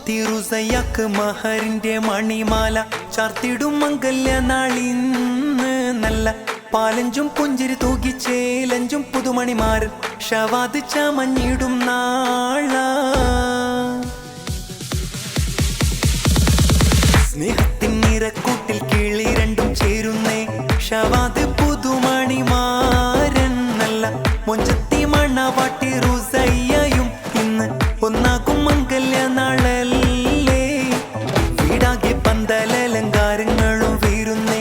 മൊഞ്ചത്തി റുസയ്യാക്ക് മഹറിന്റെ മണിമാല ചാർത്തിടും മംഗല്യ നാളിന്ന് നല്ല പാലഞ്ചും പുഞ്ചിരി തൂകിച്ചേലഞ്ചും പുതുമണിമാരൻ ഷവാദ് ചമഞ്ഞിടും നാള സ്നേഹത്തിൻ നിറക്കൂട്ടിൽ കിളി രണ്ടും ചേരുന്നേ ഷവാദ് പുതുമണിമാരൻ നല്ല മൊഞ്ചത്തി മണവാട്ടി റുസയ്യയും ഇന്ന് ഒന്നാകും മംഗല്യ നാളല്ലേ വീടാകെ പന്തലലങ്കാരങ്ങളും വീരുന്നേ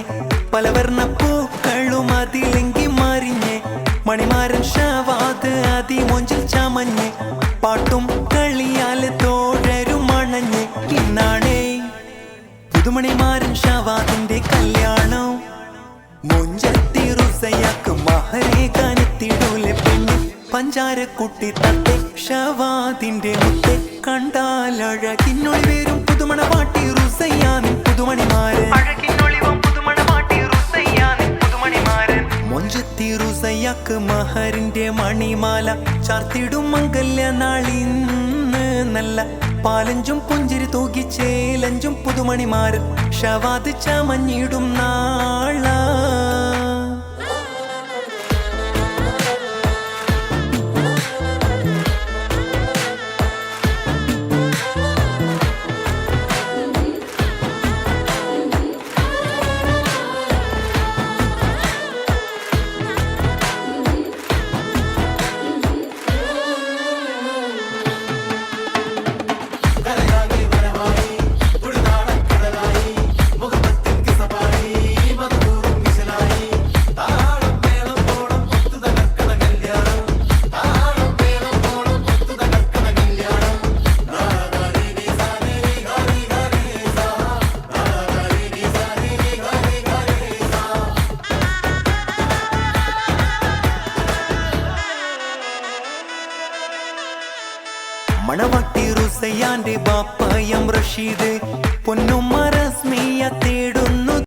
പലവർണ്ണ പൂക്കളും അതിലെങ്കി മറിഞ്ഞേ മണിമാരൻ ഷവാദ് അതിമൊഞ്ചിൽ ചമഞ്ഞേ പാട്ടും കളിയാല് തോഴരും അണഞ്ഞേ ഇന്നാണേ പുതുമണിമാരൻ ഷവാദിന്റെ കല്യാണം മൊഞ്ചത്തി റുസയ്യാക്ക് മഹരെ കാനെത്തിടൂലെ പെണ്ണ് പഞ്ചാരക്കുട്ടി തത്തെ ഷവാദിന്റെ മുത്തെ കണ്ടാലഴകിന്നൊളി വേരും പുതുമണവാട്ടി റുസയ്യാനിൻ പുതുമണിമാരൻ മൊഞ്ചത്തി റുസയ്യാക്ക് മഹറിന്റെ മണിമാല ചാർത്തിടും മംഗല്യ നാളിന്ന് നല്ല പാലഞ്ചും പുഞ്ചിരി തൂകിച്ചേലഞ്ചും പുതുമണിമാരൻ ഷവാദ് ചമഞ്ഞിടും നാള മണവാട്ടി റുസയ്യാന്റെ ബാപ്പയം റഷീദ് പൊന്നുമ്മ